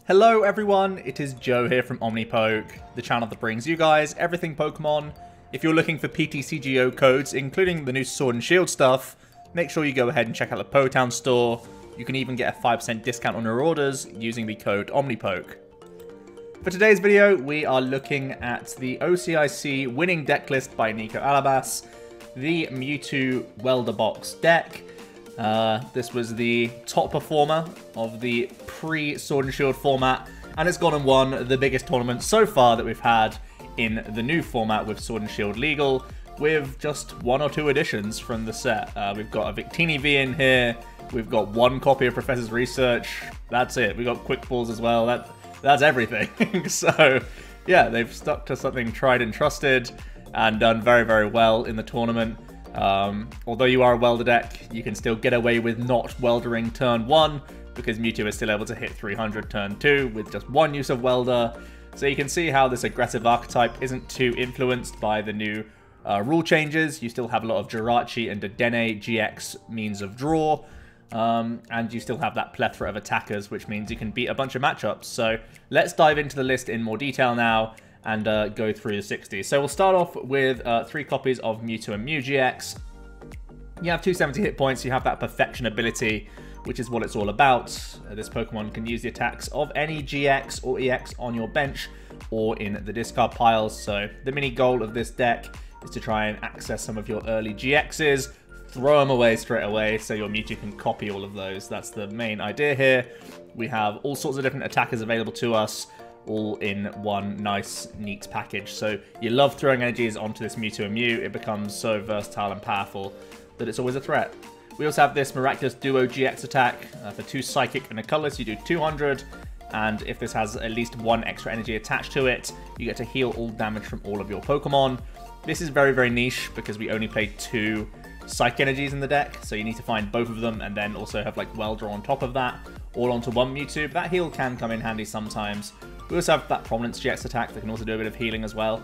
Hello everyone, it is Joe here from OmniPoke, the channel that brings you guys everything Pokemon. If you're looking for PTCGO codes, including the new Sword and Shield stuff, make sure you go ahead and check out the Potown store. You can even get a 5% discount on your orders using the code OmniPoke. For today's video, we are looking at the OCIC winning deck list by Nico Alabas, the Mewtwo Welder Box deck. This was the top performer of the pre-Sword and Shield format, and it's gone and won the biggest tournament so far that we've had in the new format with Sword and Shield Legal, with just one or two additions from the set. We've got a Victini V in here, we've got one copy of Professor's Research, that's it. We've got Quick Balls as well, that's everything. So, yeah, they've stuck to something tried and trusted, and done very, very well in the tournament. Although you are a Welder deck, you can still get away with not Weldering turn 1, because Mewtwo is still able to hit 300 turn 2 with just one use of Welder. So you can see how this aggressive archetype isn't too influenced by the new rule changes. You still have a lot of Jirachi and Dedenne GX means of draw, and you still have that plethora of attackers, which means you can beat a bunch of matchups. So let's dive into the list in more detail now and go through the 60. So we'll start off with 3 copies of Mewtwo and Mew GX. You have 270 hit points, you have that Perfection ability, which is what it's all about. This Pokemon can use the attacks of any GX or EX on your bench or in the discard piles. So the mini goal of this deck is to try and access some of your early GXs, throw them away straight away so your Mewtwo can copy all of those. That's the main idea here. We have all sorts of different attackers available to us, all in one nice, neat package. So you love throwing energies onto this Mewtwo and Mew. It becomes so versatile and powerful that it's always a threat. We also have this Miraculous Duo GX attack. For 2 Psychic and a Colorless, you do 200. And if this has at least 1 extra energy attached to it, you get to heal all damage from all of your Pokemon. This is very, very niche because we only play 2 Psych energies in the deck, so you need to find both of them and then also have like Welder on top of that, all onto one Mewtwo. But that heal can come in handy sometimes. We also have that Prominence GX attack that can also do a bit of healing as well.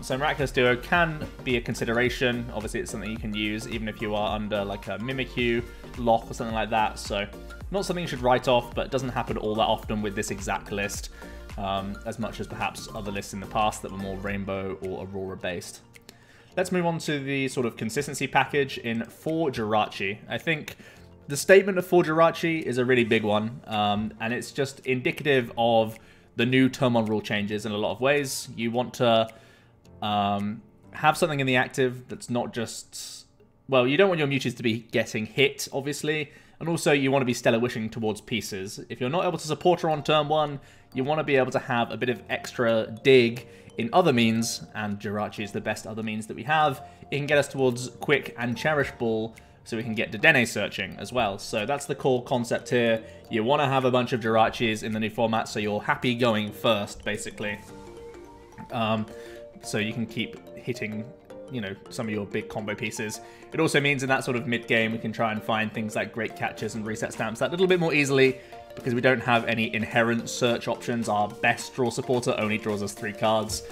So Miraculous Duo can be a consideration. Obviously, it's something you can use even if you are under like a Mimikyu lock or something like that. So not something you should write off, but it doesn't happen all that often with this exact list, as much as perhaps other lists in the past that were more Rainbow or Aurora based. Let's move on to the sort of consistency package in 4 Jirachi. I think the statement of 4 Jirachi is a really big one, and it's just indicative of the new Turn 1 rule changes in a lot of ways. You want to have something in the active that's not just... Well, you don't want your Mewtwo's to be getting hit, obviously, and also you want to be Stellar Wishing towards pieces. If you're not able to support her on turn 1, you want to be able to have a bit of extra dig in other means, and Jirachi is the best other means that we have. It can get us towards Quick and Cherish Ball, so we can get Dedenne searching as well. So that's the core concept here. You want to have a bunch of Jirachis in the new format, so you're happy going first, basically. So you can keep hitting, you know, some of your big combo pieces. It also means in that sort of mid-game, we can try and find things like Great Catches and Reset Stamps that little bit more easily, because we don't have any inherent search options. Our best draw supporter only draws us 3 cards.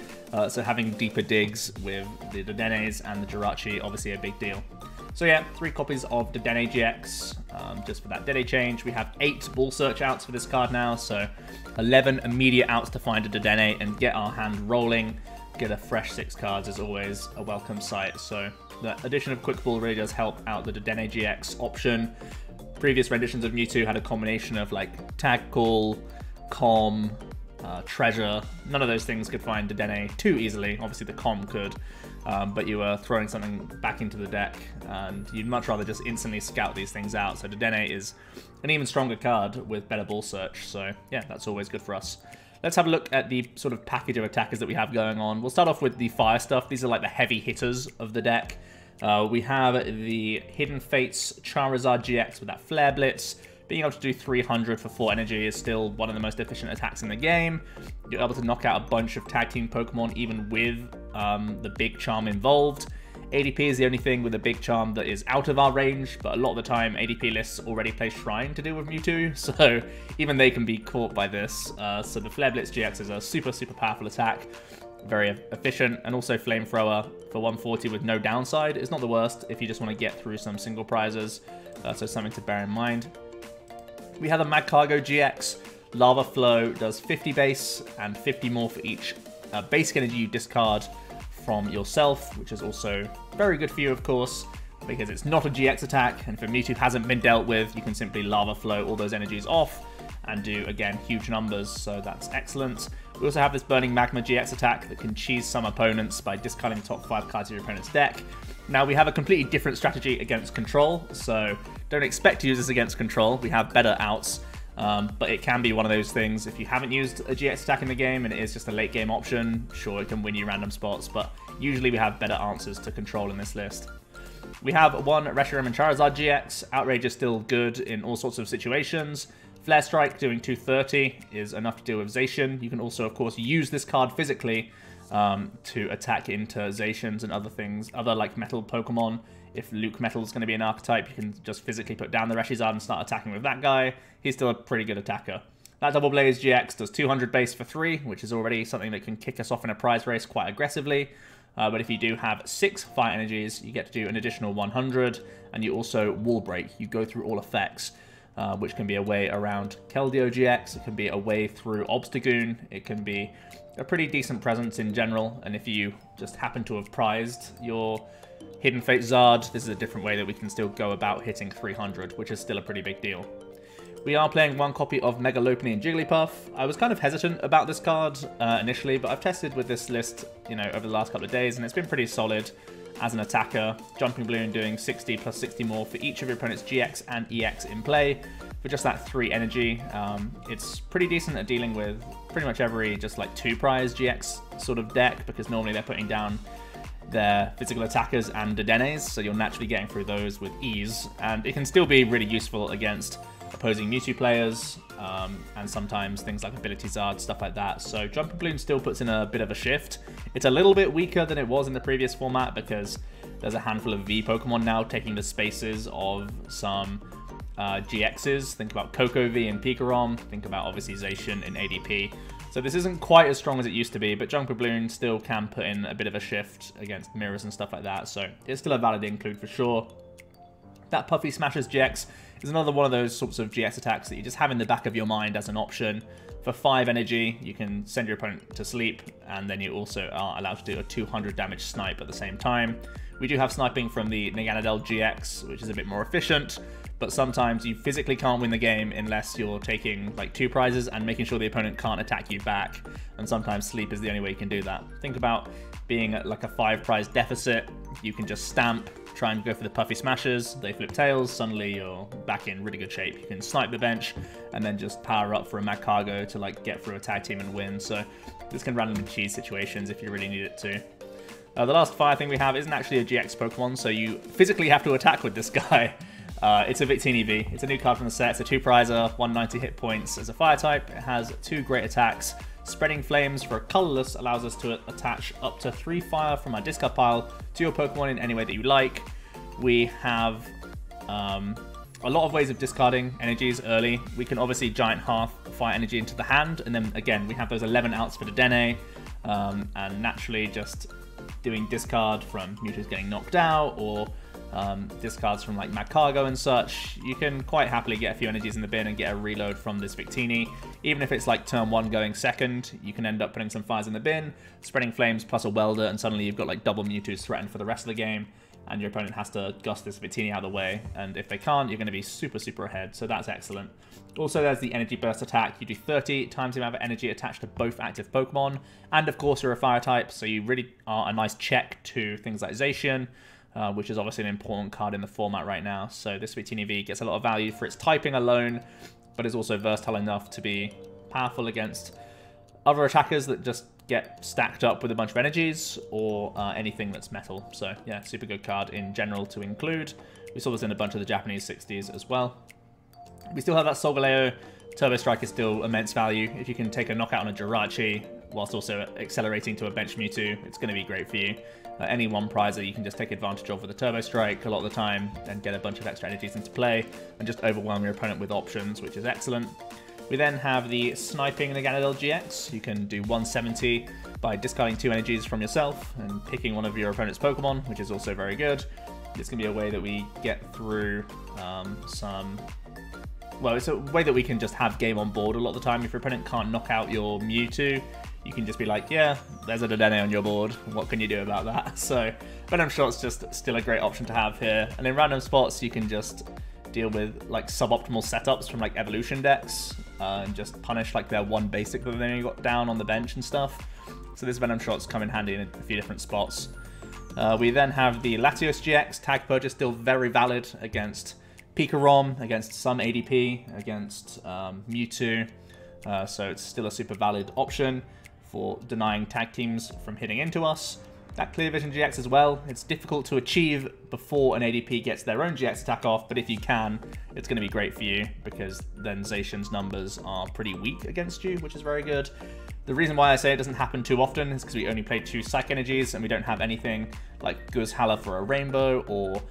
So having deeper digs with the Dedennes and the Jirachi, obviously a big deal. So yeah, 3 copies of Dedenne GX, just for that Dedenne change. We have 8 ball search outs for this card now, so 11 immediate outs to find a Dedenne and get our hand rolling. Get a fresh 6 cards is always a welcome sight. So the addition of Quick Ball really does help out the Dedenne GX option. Previous renditions of Mewtwo had a combination of like Tag Call, Com, Treasure. None of those things could find Dedenne too easily. Obviously the Com could, but you were throwing something back into the deck, and you'd much rather just instantly scout these things out. So Dedenne is an even stronger card with better ball search. So yeah, that's always good for us. Let's have a look at the sort of package of attackers that we have going on. We'll start off with the fire stuff. These are like the heavy hitters of the deck. We have the Hidden Fates Charizard GX with that Flare Blitz. Being able to do 300 for 4 energy is still one of the most efficient attacks in the game. You're able to knock out a bunch of tag team Pokemon even with the Big Charm involved. ADP is the only thing with a Big Charm that is out of our range, but a lot of the time ADP lists already play Shrine to deal with Mewtwo, so even they can be caught by this. So the Flare Blitz GX is a super, super powerful attack. Very efficient, and also Flamethrower for 140 with no downside is not the worst if you just want to get through some single prizes, so something to bear in mind. We have a Magcargo GX, Lava Flow does 50 base and 50 more for each basic energy you discard from yourself, which is also very good for you, of course, because it's not a GX attack, and if a Mewtwo hasn't been dealt with, you can simply Lava Flow all those energies off and do, again, huge numbers, so that's excellent. We also have this Burning Magma GX attack that can cheese some opponents by discarding the top 5 cards of your opponent's deck. Now, we have a completely different strategy against Control, so don't expect to use this against Control. We have better outs, but it can be one of those things. If you haven't used a GX attack in the game and it is just a late game option, sure, it can win you random spots, but usually we have better answers to Control in this list. We have one Reshiram and Charizard GX. Outrage is still good in all sorts of situations. Flare Strike doing 230 is enough to deal with Zacian. You can also, of course, use this card physically to attack into Zacians and other things, other like metal Pokemon. If Luke Metal is going to be an archetype, you can just physically put down the Reshizard and start attacking with that guy. He's still a pretty good attacker. That Double Blaze GX does 200 base for 3, which is already something that can kick us off in a prize race quite aggressively. But if you do have 6 Fire Energies, you get to do an additional 100, and you also Wall Break. You go through all effects, which can be a way around Keldeo GX, it can be a way through Obstagoon, it can be a pretty decent presence in general, and if you just happen to have prized your Hidden Fate Zard, this is a different way that we can still go about hitting 300, which is still a pretty big deal. We are playing one copy of Mega Lopunny and Jigglypuff. I was kind of hesitant about this card initially, but I've tested with this list, over the last couple of days, and it's been pretty solid as an attacker. Jumping Balloon doing 60 plus 60 more for each of your opponent's GX and EX in play for just that 3 energy. It's pretty decent at dealing with pretty much every just like 2 prize GX sort of deck, because normally they're putting down their physical attackers and Dedennes, so you're naturally getting through those with ease, and it can still be really useful against opposing Mewtwo players, and sometimes things like Ability Zard, stuff like that. So Jumping Balloon still puts in a bit of a shift. It's a little bit weaker than it was in the previous format because there's a handful of V Pokemon now taking the spaces of some GXs. Think about Coco V and Pikarom. Think about obviously Zacian in ADP. So this isn't quite as strong as it used to be, but Jumping Balloon still can put in a bit of a shift against mirrors and stuff like that. So it's still a valid include for sure. That Puffy Smashers GX is another one of those sorts of GX attacks that you just have in the back of your mind as an option. For 5 energy, you can send your opponent to sleep, and then you also are allowed to do a 200 damage snipe at the same time. We do have sniping from the Naganadel GX, which is a bit more efficient, but sometimes you physically can't win the game unless you're taking like 2 prizes and making sure the opponent can't attack you back, and sometimes sleep is the only way you can do that. Think about being at like a 5 prize deficit. You can just stamp, try and go for the Puffy Smashers, they flip tails, suddenly you're back in really good shape. You can snipe the bench and then just power up for a Magcargo to like get through a tag team and win. So this can randomly cheese situations if you really need it to. The last fire thing we have isn't actually a GX Pokemon, so you physically have to attack with this guy. It's a Victini V. It's a new card from the set. It's a 2-prizer, 190 hit points as a fire type. It has 2 great attacks. Spreading Flames for a colorless allows us to attach up to 3 fire from our discard pile to your Pokemon in any way that you like. We have a lot of ways of discarding energies early. We can obviously Giant Hearth fire energy into the hand, and then again we have those 11 outs for the Dene, and naturally just doing discard from Mewtwo's getting knocked out, or discards from like Magcargo and such. You can quite happily get a few energies in the bin and get a reload from this Victini. Even if it's like turn 1 going second, you can end up putting some fires in the bin, Spreading Flames plus a Welder, and suddenly you've got like double Mewtwo's threatened for the rest of the game, and your opponent has to gust this Victini out of the way, and if they can't, you're going to be super, super ahead, so that's excellent. Also, there's the Energy Burst attack. You do 30 times the amount of energy attached to both active Pokemon, and of course you're a fire type, so you really are a nice check to things like Zacian, which is obviously an important card in the format right now. So this Victini V gets a lot of value for its typing alone, but is also versatile enough to be powerful against other attackers that just get stacked up with a bunch of energies, or anything that's metal. So yeah, super good card in general to include. We saw this in a bunch of the Japanese 60s as well. We still have that Solgaleo. Turbo Strike is still immense value. If you can take a knockout on a Jirachi whilst also accelerating to a bench Mewtwo, it's going to be great for you. Any 1-prizer you can just take advantage of with a Turbo Strike a lot of the time and get a bunch of extra energies into play and just overwhelm your opponent with options, which is excellent. We then have the Sniping Naganadel GX. You can do 170 by discarding 2 energies from yourself and picking one of your opponent's Pokemon, which is also very good. It's going to be a way that we get through some well, it's a way that we can just have game on board a lot of the time. If your opponent can't knock out your Mewtwo, you can just be like, yeah, there's a Dedenne on your board. What can you do about that? So Venom Shot's just still a great option to have here. And in random spots, you can just deal with like suboptimal setups from like evolution decks and just punish like their one basic that they only got down on the bench and stuff. So this Venom Shots come in handy in a few different spots. We then have the Latios GX. Tag Purchase still very valid against Pikarom, against some ADP, against Mewtwo. So it's still a super valid option for denying tag teams from hitting into us. That Clear Vision GX as well. It's difficult to achieve before an ADP gets their own GX attack off, but if you can, it's going to be great for you because then Zacian's numbers are pretty weak against you, which is very good. The reason why I say it doesn't happen too often is because we only play 2 Psych Energies and we don't have anything like Guzhala for a Rainbow or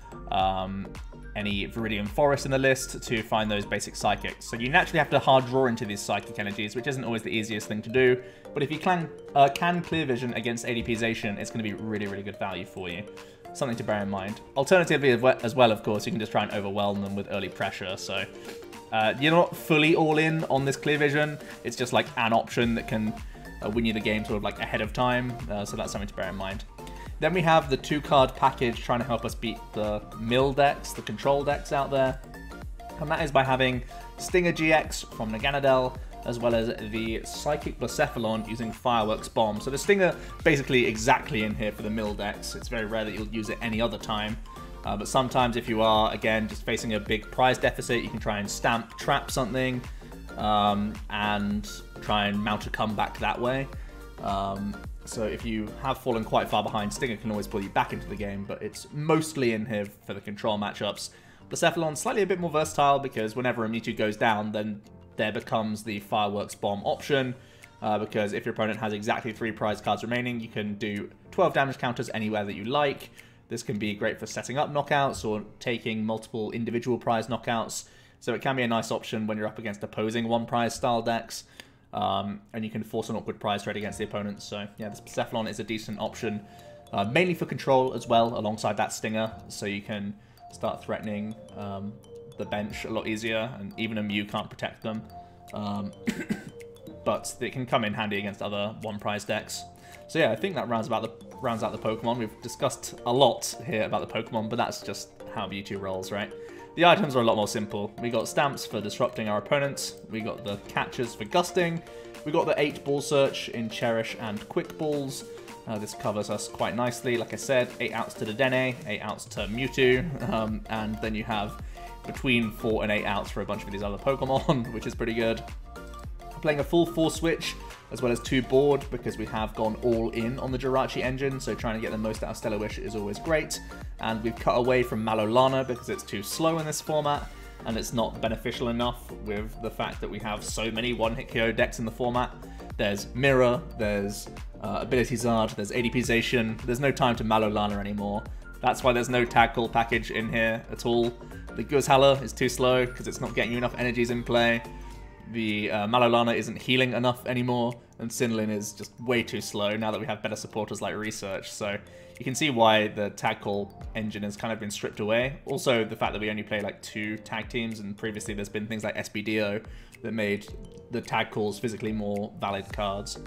any Viridian Forest in the list to find those basic Psychics. So you naturally have to hard draw into these Psychic Energies, which isn't always the easiest thing to do. But if you can Clear Vision against ADP Zacian, it's going to be really, really good value for you. Something to bear in mind. Alternatively, as well, of course, you can just try and overwhelm them with early pressure. So you're not fully all in on this Clear Vision. It's just like an option that can win you the game sort of like ahead of time. So that's something to bear in mind. Then we have the 2-card package trying to help us beat the mill decks, the control decks out there. And that is by having Stinger GX from Naganadel, as well as the Psychic Blacephalon using Fireworks Bomb. So the Stinger basically exactly in here for the mill decks. It's very rare that you'll use it any other time. But sometimes if you are, again, just facing a big prize deficit, you can try and stamp trap something and try and mount a comeback that way. So if you have fallen quite far behind, Stinger can always pull you back into the game, but it's mostly in here for the control matchups. Blacephalon slightly a bit more versatile because whenever a Mewtwo goes down, then there becomes the Fireworks Bomb option. Because if your opponent has exactly 3 prize cards remaining, you can do 12 damage counters anywhere that you like. This can be great for setting up knockouts or taking multiple individual prize knockouts. So it can be a nice option when you're up against opposing 1-prize style decks. And you can force an awkward prize trade against the opponent. So yeah, this Blacephalon is a decent option, mainly for control as well, alongside that Stinger. So you can start threatening the bench a lot easier, and even a Mew can't protect them. But it can come in handy against other 1-prize decks. So yeah, I think that rounds out the Pokemon. We've discussed a lot here about the Pokemon, but that's just how Mewtwo rolls, right? The items are a lot more simple. We got stamps for disrupting our opponents. We got the catchers for gusting. We got the 8 Ball Search in Cherish and Quick Balls. This covers us quite nicely. Like I said, 8 outs to Dedenne, 8 outs to Mewtwo, and then you have between 4 and 8 outs for a bunch of these other Pokemon, which is pretty good. Playing a full 4 switch, as well as 2 board, because we have gone all in on the Jirachi engine, so trying to get the most out of Stellar Wish is always great. And we've cut away from Malolana because it's too slow in this format, and it's not beneficial enough with the fact that we have so many one-hit KO decks in the format. There's Mirror, there's Ability Zard, there's ADP Zacian. There's no time to Malolana anymore. That's why there's no tag call package in here at all. The Guzhala is too slow because it's not getting you enough energies in play. The Malolana isn't healing enough anymore, and Sinlin is just way too slow now that we have better supporters like Research. So you can see why the tag call engine has kind of been stripped away. Also, the fact that we only play like 2 tag teams, and previously there's been things like SBDO that made the tag calls physically more valid cards.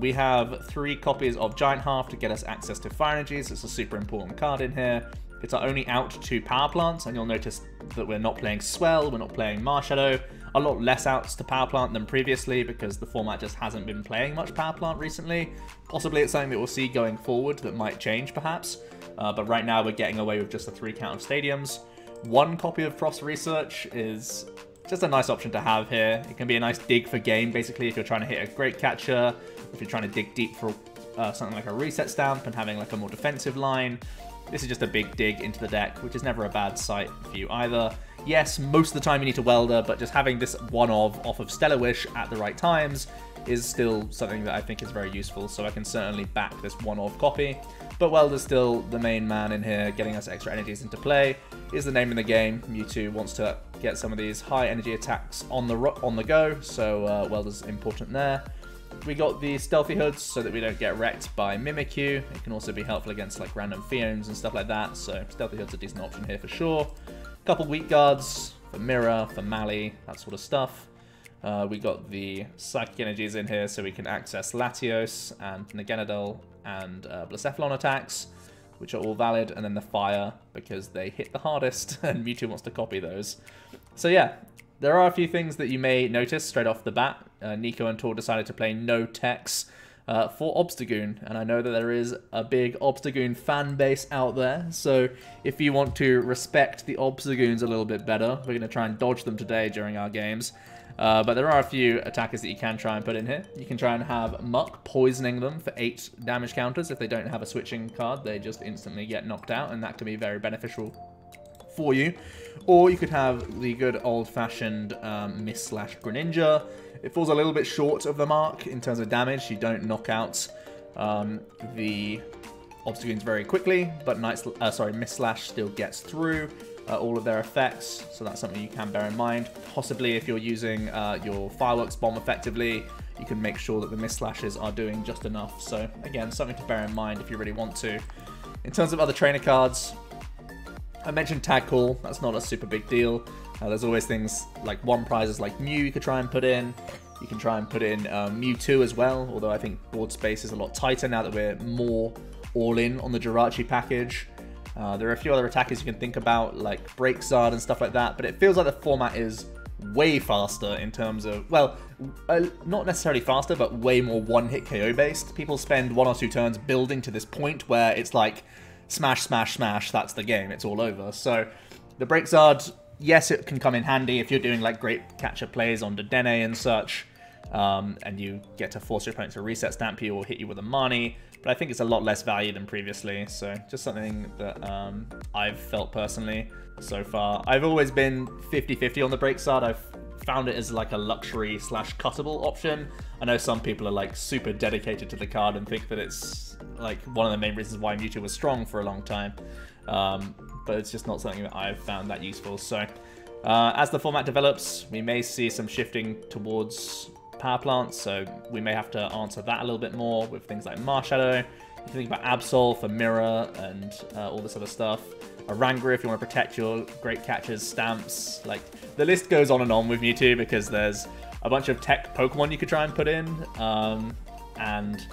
We have 3 copies of Giant Hearth to get us access to Fire Energies. It's a super important card in here. It's our only out to Power Plants, and you'll notice that we're not playing Swell, we're not playing Marshadow. A lot less outs to Power Plant than previously because the format just hasn't been playing much Power Plant recently. Possibly it's something that we'll see going forward that might change perhaps. But right now we're getting away with just a 3 count of Stadiums. 1 copy of Frost Research is just a nice option to have here. It can be a nice dig for game basically if you're trying to hit a great catcher, if you're trying to dig deep for something like a Reset Stamp and having like a more defensive line. This is just a big dig into the deck, which is never a bad sight for you either. Yes, most of the time you need to Welder, but just having this off of Stellar Wish at the right times is still something that I think is very useful, so I can certainly back this one-off copy. But Welder's still the main man in here, getting us extra energies into play. Is the name in the game. Mewtwo wants to get some of these high energy attacks on the go, so Welder's important there. We got the Stealthy Hoods so that we don't get wrecked by Mimikyu. It can also be helpful against like random Fiones and stuff like that, so Stealthy Hood's a decent option here for sure. Couple weak guards for Mirror, for Mali, that sort of stuff. We got the Psychic Energies in here so we can access Latios and Naganadel and Blacephalon attacks, which are all valid, and then the Fire, because they hit the hardest, and Mewtwo wants to copy those. So yeah, there are a few things that you may notice straight off the bat. Nico and Tor decided to play no techs for Obstagoon, and I know that there is a big Obstagoon fan base out there, so if you want to respect the Obstagoons a little bit better, we're going to try and dodge them today during our games. But there are a few attackers that you can try and put in here. You can try and have Muck poisoning them for 8 damage counters. If they don't have a switching card, they just instantly get knocked out, and that can be very beneficial for you. Or you could have the good old-fashioned Miss/Greninja. It falls a little bit short of the mark in terms of damage. You don't knock out the Obstagoons very quickly, but Miss/Slash still gets through all of their effects, so that's something you can bear in mind. Possibly if you're using your Fireworks Bomb effectively, you can make sure that the Miss/Slashes are doing just enough. So again, something to bear in mind if you really want to. In terms of other trainer cards, I mentioned Tag Call. That's not a super big deal. There's always things like one prizes like Mew you could try and put in. You can try and put in Mewtwo as well, although I think board space is a lot tighter now that we're more all in on the Jirachi package. There are a few other attackers you can think about, like Breakzard and stuff like that, but it feels like the format is way faster in terms of, well, not necessarily faster, but way more one-hit KO based. People spend 1 or 2 turns building to this point where it's like, smash, smash, smash, that's the game, it's all over. So the Breakzard, yes, it can come in handy if you're doing like great catch-up plays on Dedenne and such, and you get to force your opponent to reset stamp you or hit you with a Marnie. But I think it's a lot less value than previously, so just something that I've felt personally so far. I've always been 50-50 on the Breakzard. I've found it as like a luxury/cuttable option. I know some people are like super dedicated to the card and think that it's like one of the main reasons why Mewtwo was strong for a long time, but it's just not something that I've found that useful. So as the format develops, we may see some shifting towards power plants, so we may have to answer that a little bit more with things like Marshadow. You can think about Absol for Mirror and all this other stuff. Oranguru if you want to protect your great catches, stamps. Like, the list goes on and on with Mewtwo because there's a bunch of tech Pokemon you could try and put in, and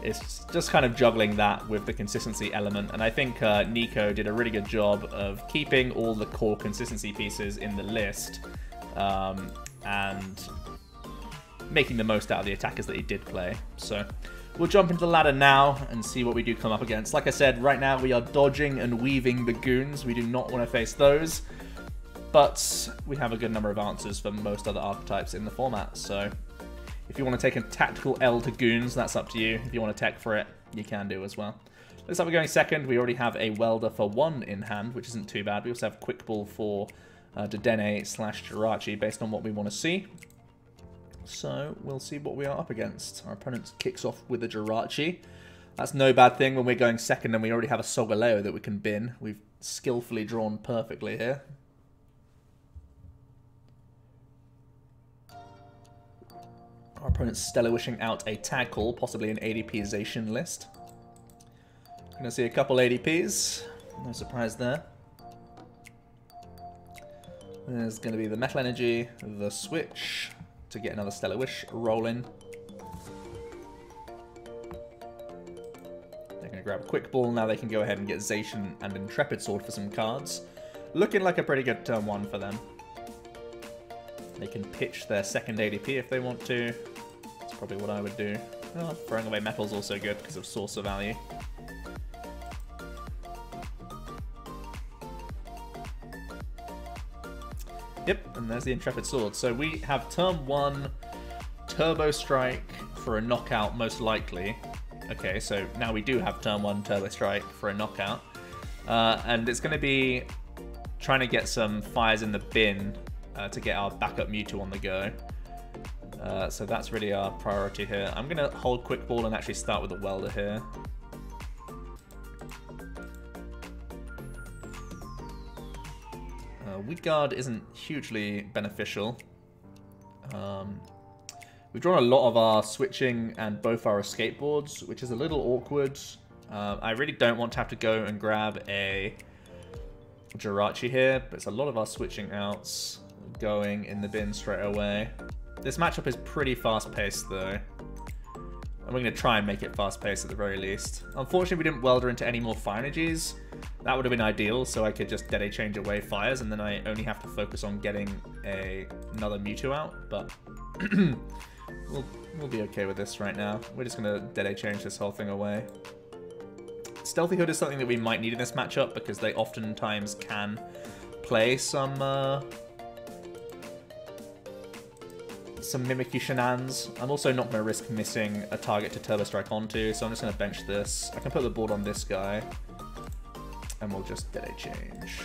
it's just kind of juggling that with the consistency element. And I think Nico did a really good job of keeping all the core consistency pieces in the list, and making the most out of the attackers that he did play. So we'll jump into the ladder now and see what we do come up against. Like I said, right now we are dodging and weaving the goons. We do not want to face those, but we have a good number of answers for most other archetypes in the format. So if you want to take a tactical L to goons, that's up to you. If you want to tech for it, you can do as well. Looks like we're going second. We already have a Welder for 1 in hand, which isn't too bad. We also have Quick Ball for Dedenne/Jirachi based on what we want to see. So we'll see what we are up against. Our opponent kicks off with a Jirachi. That's no bad thing when we're going second and we already have a Solgaleo that we can bin. We've skillfully drawn perfectly here. Our opponent's Stellar Wishing out a Tag Call, possibly an ADPization list. Gonna see a couple ADPs. No surprise there. There's gonna be the Metal Energy, the Switch, to get another Stellar Wish rolling. They're going to grab a Quick Ball. Now they can go ahead and get Zacian and Intrepid Sword for some cards. Looking like a pretty good turn 1 for them. They can pitch their second ADP if they want to. That's probably what I would do. Oh, throwing away Metal's also good because of Sorcerer value. Yep, and there's the Intrepid Sword. So we have turn 1, Turbo Strike for a knockout, most likely. Okay, so now we do have turn 1 Turbo Strike for a knockout. And it's going to be trying to get some fires in the bin to get our backup Mewtwo on the go. So that's really our priority here. I'm going to hold Quick Ball and actually start with the Welder here. Weak Guard isn't hugely beneficial. We've drawn a lot of our switching and both our escape boards, which is a little awkward. I really don't want to have to go and grab a Jirachi here, but it's a lot of our switching outs. going in the bin straight away. This matchup is pretty fast-paced, though. And we're going to try and make it fast-paced at the very least. Unfortunately, we didn't welder into any more fire energies. That would have been ideal, so I could just dead A change away fires, and then I only have to focus on getting another Mewtwo out. But we'll be okay with this right now. We're just going to dead A change this whole thing away. Stealthy Hood is something that we might need in this matchup, because they oftentimes can play some Mimikyu shenanigans. I'm also not going to risk missing a target to Turbo Strike onto, so I'm just going to bench this. I can put the board on this guy, and we'll just dead A change.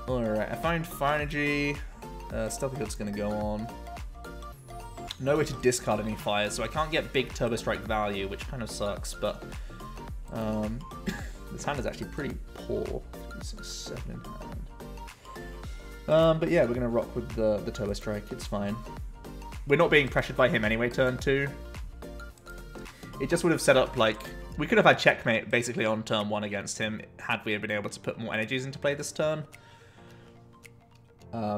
Alright, I find Fire Energy. Stealthy Hood's going to go on. No way to discard any fires, so I can't get big Turbo Strike value, which kind of sucks, but this hand is actually pretty poor. 3, 6, 7 in hand. But yeah, we're going to rock with the Turbo Strike, it's fine. We're not being pressured by him anyway, turn 2. It just would have set up, like, we could have had checkmate basically on turn 1 against him had we been able to put more energies into play this turn.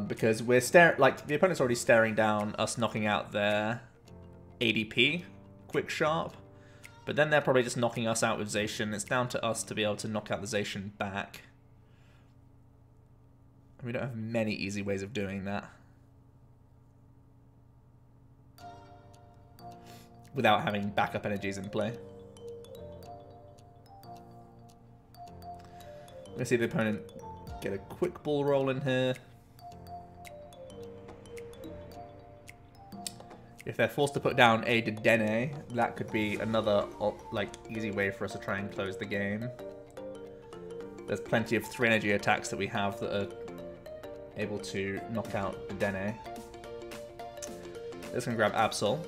Because we're like, the opponent's already staring down us knocking out their ADP, Quick Sharp. But then they're probably just knocking us out with Zacian. It's down to us to be able to knock out the Zacian back. We don't have many easy ways of doing that without having backup energies in play. I'm going to see the opponent get a quick ball roll in here. If they're forced to put down a Dedenne, that could be another like easy way for us to try and close the game. There's plenty of 3 energy attacks that we have that are able to knock out Dedenne. This can grab Absol.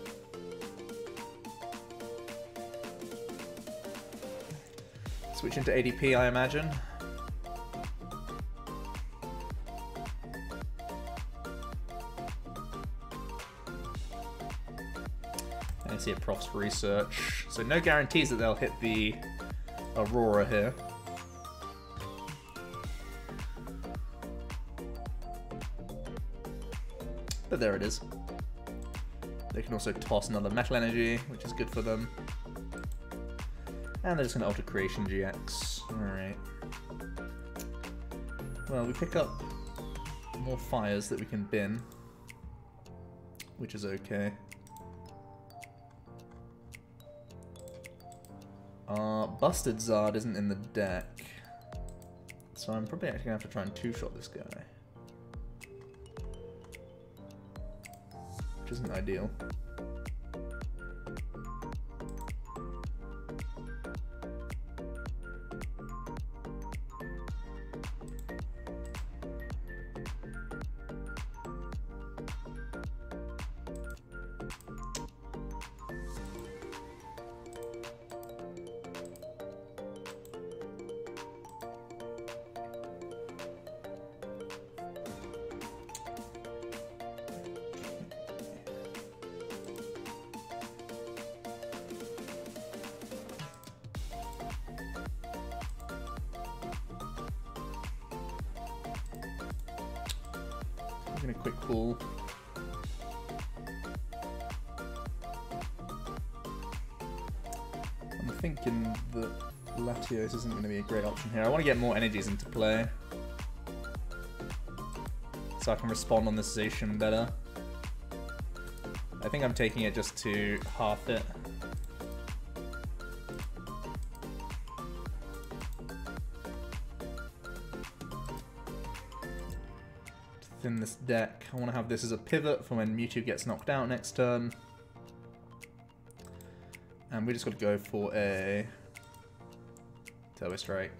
Switch into ADP, I imagine. And I see a Prof's Research. So no guarantees that they'll hit the Aurora here. But there it is. They can also toss another Metal Energy, which is good for them. And they're just going to Alter Creation GX. Alright. Well, we pick up more fires that we can bin, which is okay. Busted Zard isn't in the deck, so I'm probably actually going to have to try and two-shot this guy, which isn't ideal. A quick pull. I'm thinking that Latios isn't going to be a great option here. I want to get more energies into play so I can respond on this Zacian better. I think I'm taking it just to half it. In this deck, I want to have this as a pivot for when Mewtwo gets knocked out next turn. And we just got to go for a Turbo Strike.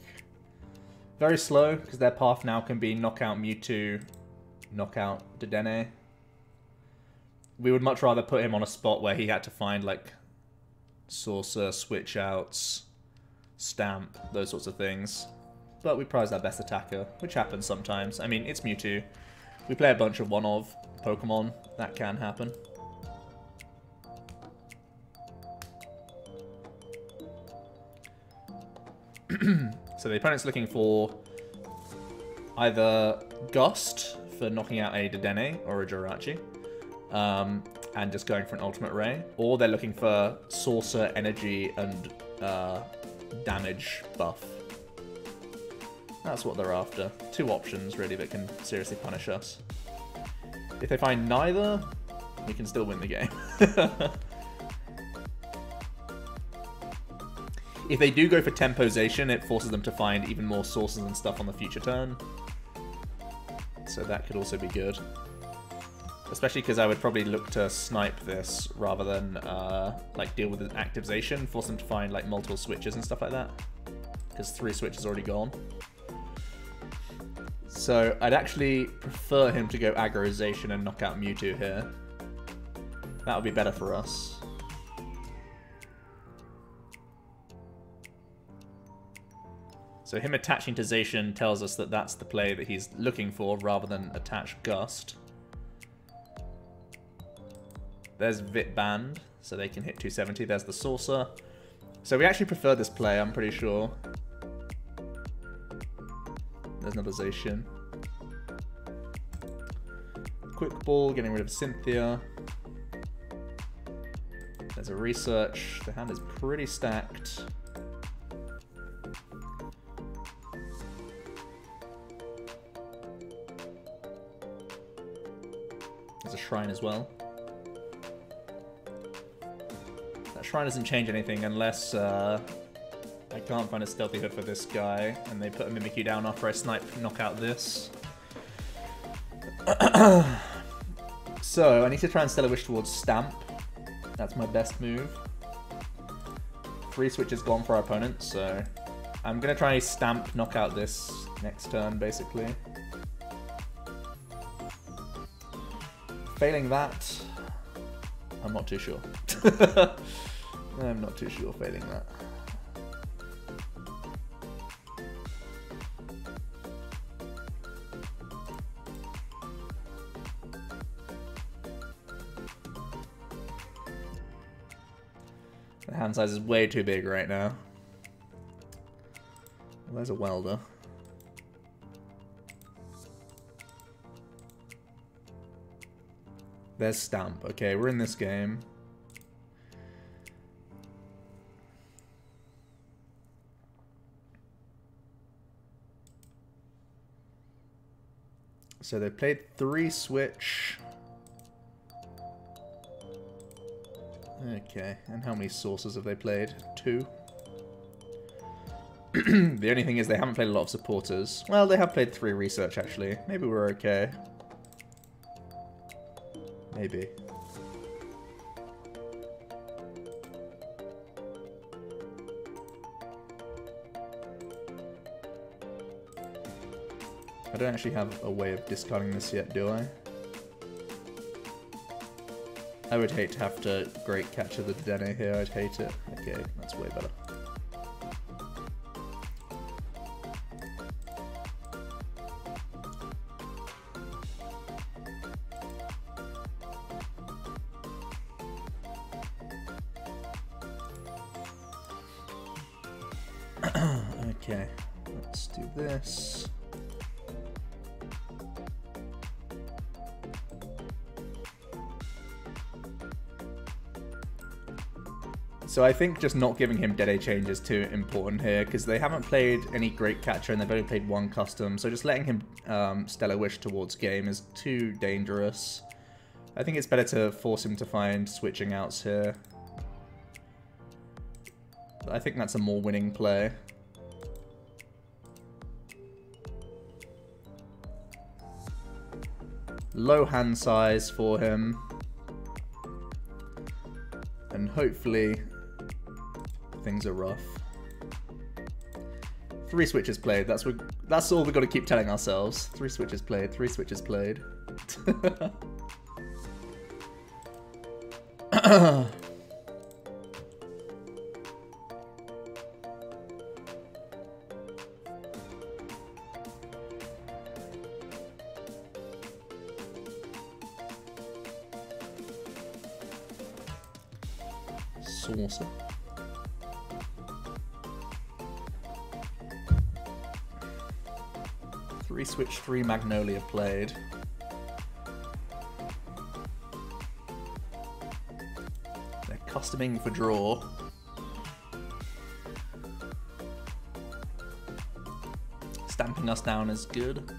Very slow, because their path now can be knockout Mewtwo, knockout Dedenne. We would much rather put him on a spot where he had to find, like, Saucer, Switch Outs, Stamp, those sorts of things. But we prize our best attacker, which happens sometimes. I mean, it's Mewtwo. We play a bunch of one-of Pokemon. That can happen. So the opponent's looking for either Gust for knocking out a Dedenne or a Jirachi, and just going for an Ultimate Ray, or they're looking for Saucer, Energy, and damage buff. That's what they're after. Two options, really, that can seriously punish us. If they find neither, we can still win the game. If they do go for Temposation, it forces them to find even more sources and stuff on the future turn. So that could also be good. Especially because I would probably look to snipe this rather than like deal with an activation, force them to find like multiple switches and stuff like that. Because 3 switches already gone. So I'd actually prefer him to go Aggroization and knock out Mewtwo here. That would be better for us. So him attaching to Zacian tells us that that's the play that he's looking for rather than attach Gust. There's Vit Band, so they can hit 270. There's the Saucer. So we actually prefer this play, I'm pretty sure. There's another Zacian. Quick Ball, getting rid of Cynthia. There's a Research. The hand is pretty stacked. There's a Shrine as well. That Shrine doesn't change anything unless I can't find a Stealthy Hood for this guy, and they put a Mimikyu down after I snipe knock out this. So I need to try and Stellar Wish towards Stamp. That's my best move. 3 switches gone for our opponent, so I'm gonna try Stamp knock out this next turn, basically. Failing that, I'm not too sure. I'm not too sure failing that. The hand size is way too big right now. Well, there's a Welder. There's Stamp. Okay, we're in this game. So they played 3 switch. Okay, and how many sources have they played? 2. The only thing is they haven't played a lot of supporters. Well, they have played 3 research, actually. Maybe we're okay. Maybe. I don't actually have a way of discarding this yet, do I? I would hate to have to Great Catcher the Dedenne here, I'd hate it. Okay, that's way better. Okay, let's do this. So I think just not giving him Dead Change is too important here, because they haven't played any Great Catcher and they've only played 1 custom, so just letting him Stellar Wish towards game is too dangerous. I think it's better to force him to find switching outs here. I think that's a more winning play. Low hand size for him. And hopefully things are rough. 3 switches played. That's all we've got to keep telling ourselves. 3 switches played. 3 switches played. Saucer. 3 switch, 3 Magnolia played. They're customing for draw. Stamping us down is good.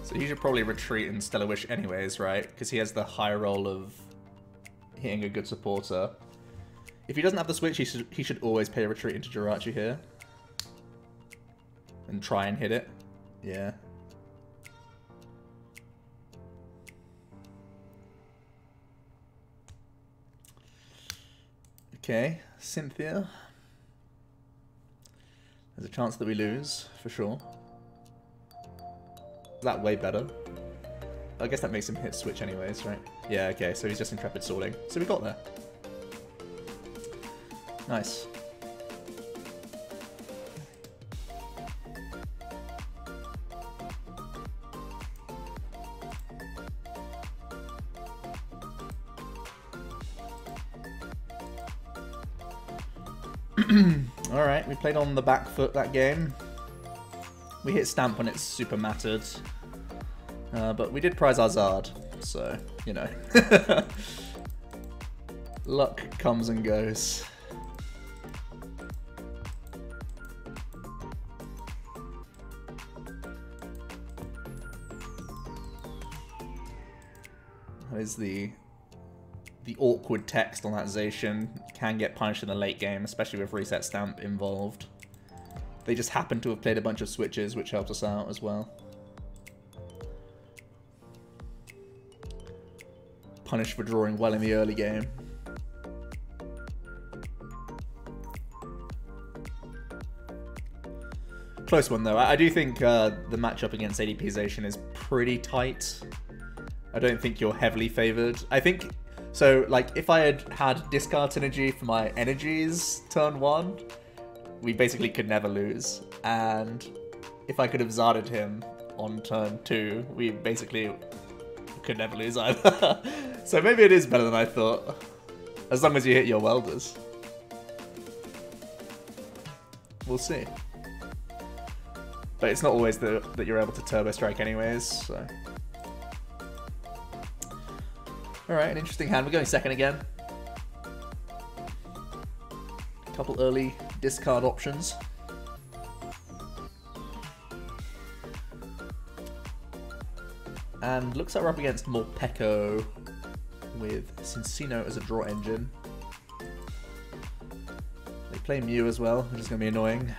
So he should probably retreat in Stellar Wish anyways, right? Because he has the high roll of hitting a good supporter. If he doesn't have the switch, he should always pay a retreat into Jirachi here. And try and hit it. Yeah. Okay, Cynthia. There's a chance that we lose, for sure. Is that way better? I guess that makes him hit switch anyways, right? Yeah, okay, so he's just Intrepid Swording. So we got there. Nice. Alright, we played on the back foot that game. We hit Stamp when it's super mattered. But we did prize our Zard, so, you know. Luck comes and goes. That is the awkward text on that Zacian. Can get punished in the late game, especially with Reset Stamp involved. They just happen to have played a bunch of switches, which helps us out as well. Punished for drawing well in the early game. Close one though. I do think the matchup against ADP Zacian is pretty tight. I don't think you're heavily favoured. I think, so like if I had discard synergy for my energies turn 1, we basically could never lose. And if I could have Zarded him on turn 2, we basically could never lose either. So maybe it is better than I thought. As long as you hit your welders. We'll see. But it's not always that you're able to Turbo Strike anyways, so. Alright, an interesting hand. We're going second again. A couple early discard options. And looks like we're up against Morpeko with Cincino as a draw engine. They play Mew as well, which is going to be annoying.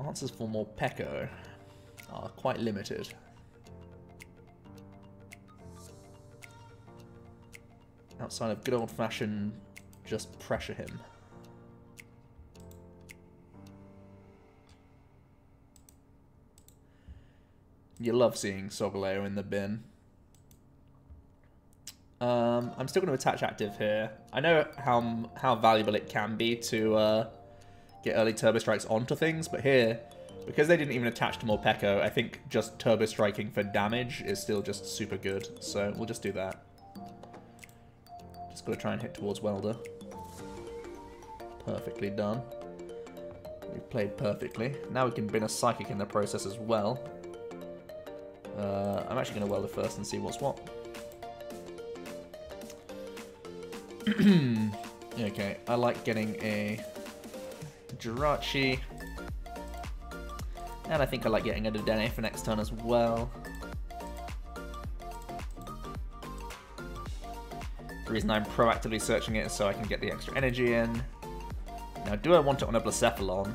Answers for Morpeko are quite limited. Outside of good old-fashioned just pressure him. You love seeing Solgaleo in the bin. I'm still going to attach active here. I know how valuable it can be to get early Turbo Strikes onto things, but here, because they didn't even attach to Morpeko, I think just Turbo Striking for damage is still just super good. So we'll just do that. Just got to try and hit towards Welder. Perfectly done. We've played perfectly. Now we can bin a Psychic in the process as well. I'm actually going to Welder first and see what's what. Okay, I like getting a Jirachi. And I think I like getting a Dedenne for next turn as well. The reason I'm proactively searching it is so I can get the extra energy in. Now, do I want it on a Blacephalon?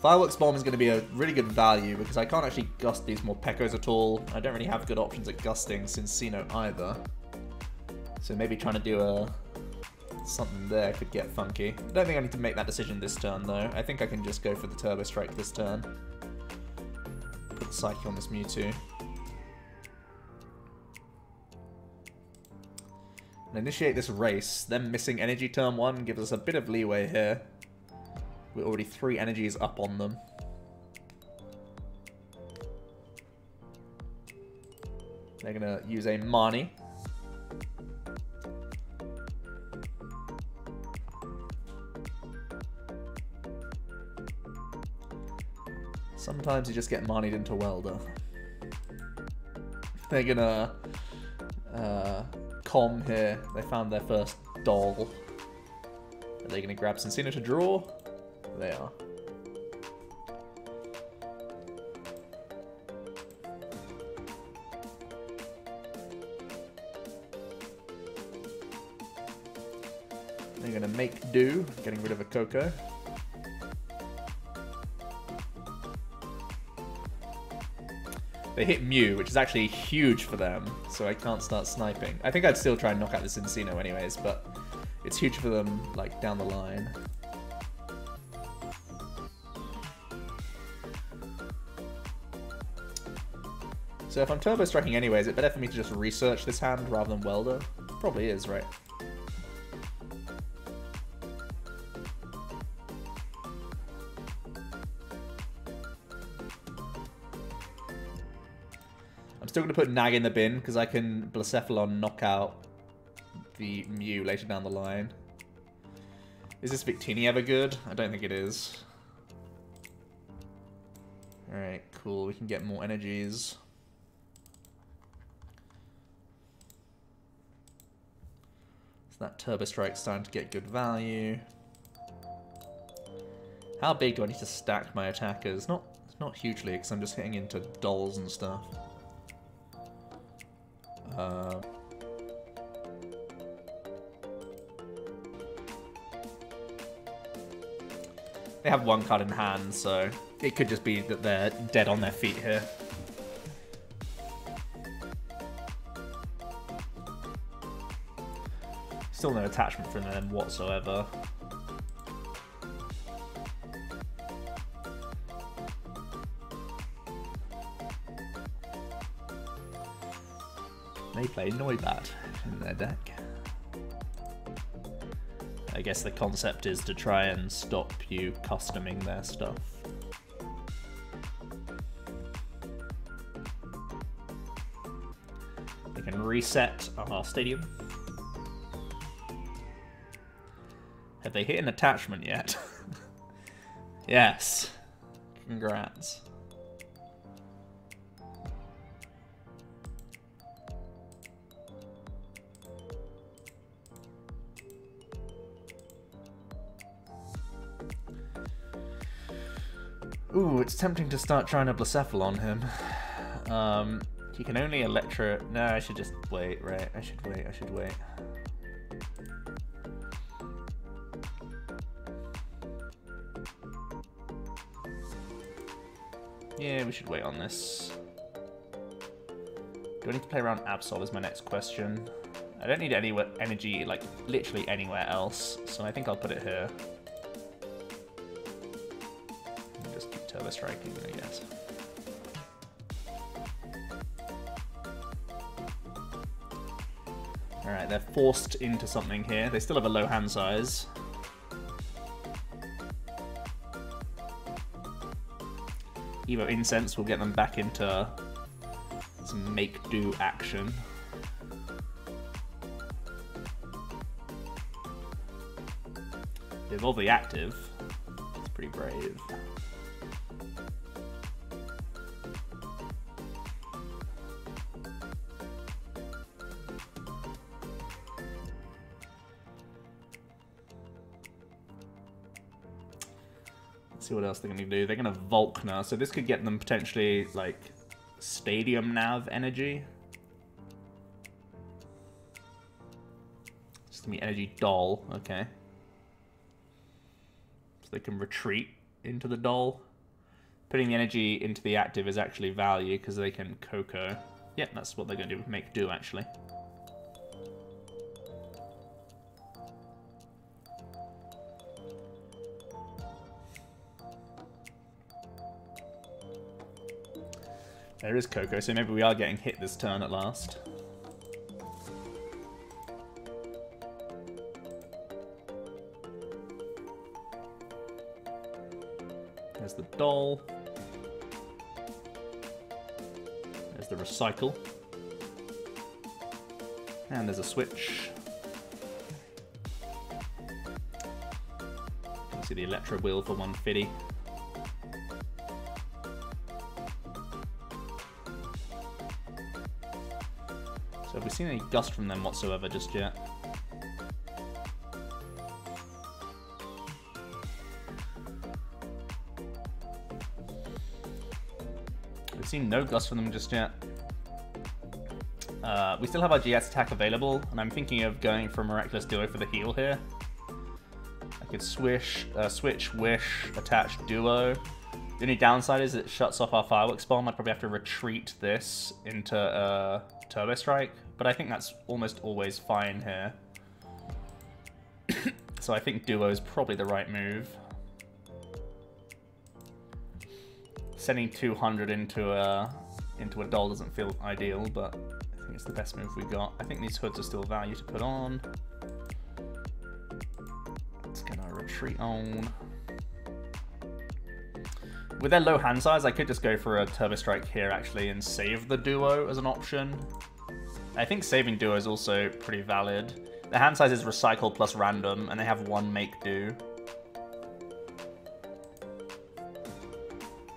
Fireworks Bomb is going to be a really good value because I can't actually gust these Morpekos at all. I don't really have good options at gusting Cincino either. So maybe trying to do something there could get funky. I don't think I need to make that decision this turn though. I think I can just go for the Turbo Strike this turn. Put the Psyche on this Mewtwo. And initiate this race. Them missing energy turn 1 gives us a bit of leeway here. We're already 3 energies up on them. They're going to use a Marnie. Sometimes you just get Marnied into Welder. They're going to Com here. They found their first doll. Are they going to grab Cincino to draw? They are. They're going to make do, getting rid of a Coco. They hit Mew, which is actually huge for them, so I can't start sniping. I think I'd still try and knock out the Cincino anyways, but it's huge for them, like, down the line. So if I'm turbo striking anyways, it's better for me to just research this hand rather than Welder. Probably is, right? I'm still going to put Nag in the bin, because I can Blacephalon knock out the Mew later down the line. Is this Victini ever good? I don't think it is. Alright, cool. We can get more energies. So that Turbo Strike's starting to get good value. How big do I need to stack my attackers? Not hugely, because I'm just hitting into dolls and stuff. They have 1 card in hand, so it could just be that they're dead on their feet here. Still no attachment from them whatsoever. They play Noibat in their deck. I guess the concept is to try and stop you customing their stuff. They can reset our stadium. Have they hit an attachment yet? Yes. Congrats. Ooh, it's tempting to start trying to Blacephalon him. He can only Electro... No, I should just wait, right? I should wait. Yeah, we should wait on this. Do I need to play around Absol is my next question. I don't need any energy, like, literally anywhere else, so I think I'll put it here. Just keep Turbo Striking, I guess. Alright, they're forced into something here. They still have a low hand size. Evo Incense will get them back into some make-do action. Evolve the active. It's pretty brave. See what else they're going to do. They're going to Volkner, so this could get them potentially, like, Stadium Nav energy. It's going to be Energy Doll, okay. So they can retreat into the Doll. Putting the energy into the active is actually value, because they can Coco. Yep, that's what they're going to do. Make do, actually. There is Coco, so maybe we are getting hit this turn at last. doll. There's the recycle. And there's a switch. You can see the Electro wheel for 150. So have we seen any gust from them whatsoever just yet? We've seen no gust from them just yet. We still have our GS attack available, and I'm thinking of going for a Miraculous Duo for the heal here. I could switch, wish, attach Duo. The only downside is it shuts off our Fireworks Bomb. I'd probably have to retreat this into Turbo Strike, but I think that's almost always fine here. So I think Duo is probably the right move. Sending 200 into a doll doesn't feel ideal, but I think it's the best move we got. I think these hoods are still value to put on. Let's get our retreat on. With their low hand size, I could just go for a Turbo Strike here, actually, and save the Duo as an option. I think saving Duo is also pretty valid. The hand size is Recycle plus Random, and they have one Make Do.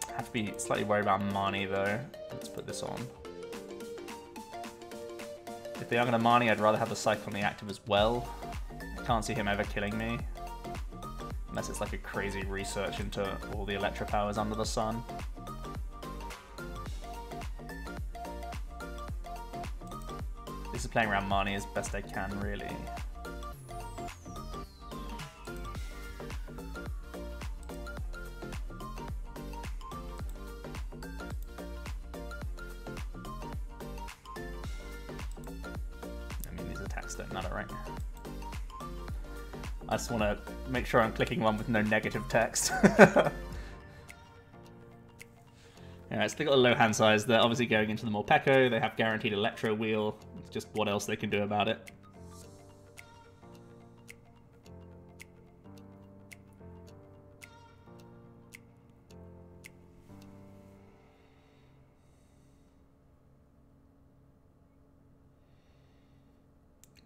I have to be slightly worried about Marnie, though. Let's put this on. If they are going to Marnie, I'd rather have the Cycle on the active as well. I can't see him ever killing me. Unless it's like a crazy research into all the Electro powers under the sun. This is playing around Marnie as best I can, really. I mean, these attacks don't matter, right? I just want to make sure I'm clicking one with no negative text. Alright, so they got a low hand size. They're obviously going into the Morpeko. They have guaranteed Electro Wheel. It's just what else they can do about it.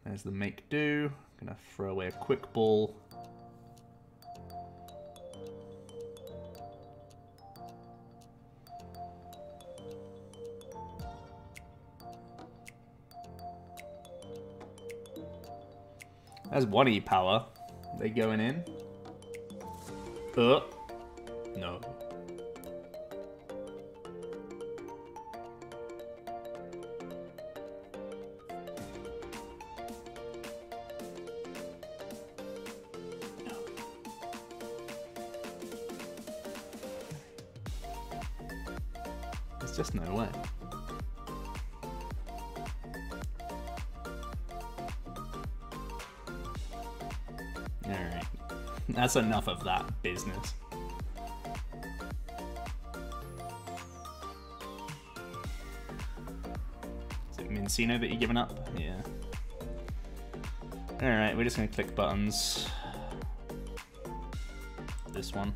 There's the Make Do. Gonna throw away a Quick Ball. There's one E-Power. They going in? No. There's just no way. Alright, that's enough of that business. Is it Mincino that you're giving up? Yeah. Alright, we're just gonna click buttons. This one.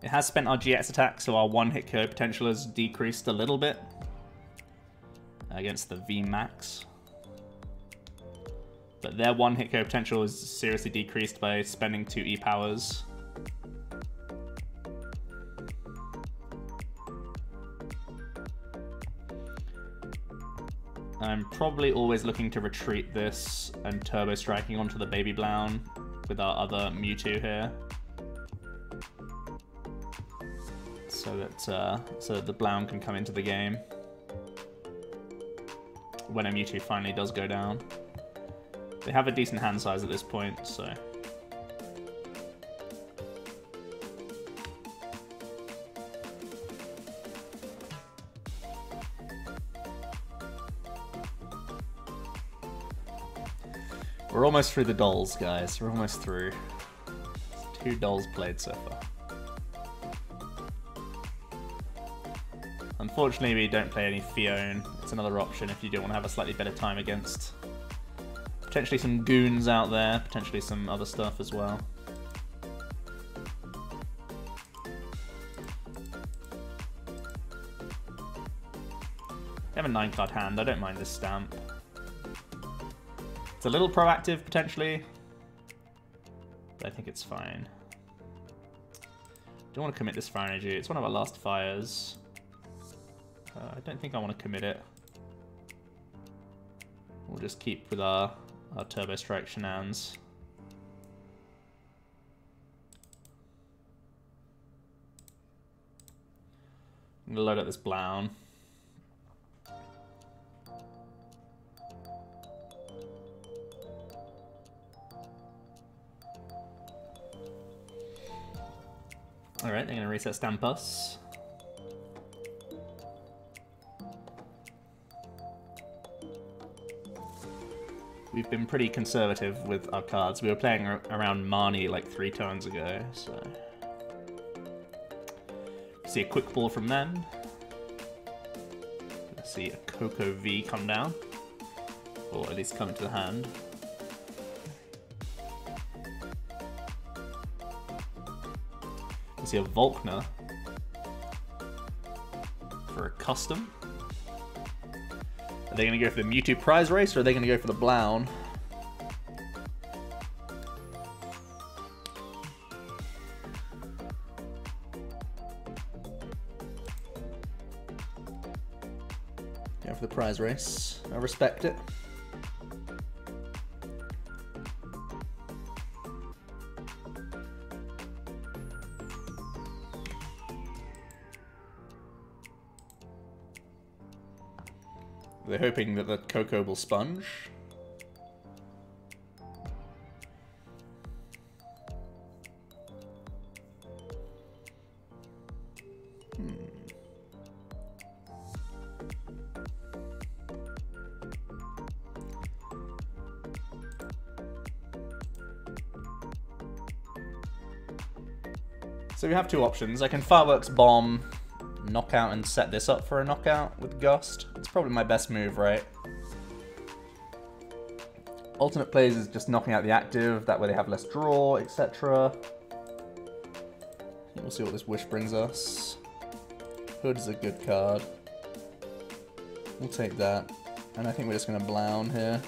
It has spent our GX attack, so our one-hit KO potential has decreased a little bit against the VMAX. But their one-hit KO potential is seriously decreased by spending 2 E-Powers. I'm probably always looking to retreat this and Turbo Striking onto the Baby Blown with our other Mewtwo here. So that the Blown can come into the game when a Mewtwo finally does go down. They have a decent hand size at this point, so... We're almost through the dolls, guys. We're almost through. 2 dolls played so far. Unfortunately, we don't play any Fione. It's another option if you do want to have a slightly better time against potentially some goons out there, potentially some other stuff as well. I have a 9-card hand, I don't mind this stamp. It's a little proactive, potentially, but I think it's fine. Don't want to commit this Fire Energy, it's one of our last fires. I don't think I want to commit it. We'll just keep with our Turbo Strike shenanigans. I'm gonna load up this Blown. Alright, they're gonna reset Stampus. We've been pretty conservative with our cards. We were playing around Marnie like 3 turns ago, so... See a Quick Ball from them. Let's see a Coco V come down. Or at least come into the hand. Let's see a Volkner. For a custom. Are they going to go for the Mewtwo prize race, or are they going to go for the Blown? Go for the prize race. I respect it. They're hoping that the Coco will sponge. So we have 2 options. I can Fireworks Bomb, knockout, and set this up for a knockout with Gust. It's probably my best move, right? Alternate plays is just knocking out the active, that way they have less draw, etc. We'll see what this Wish brings us. Hood is a good card. We'll take that. And I think we're just going to Blown here.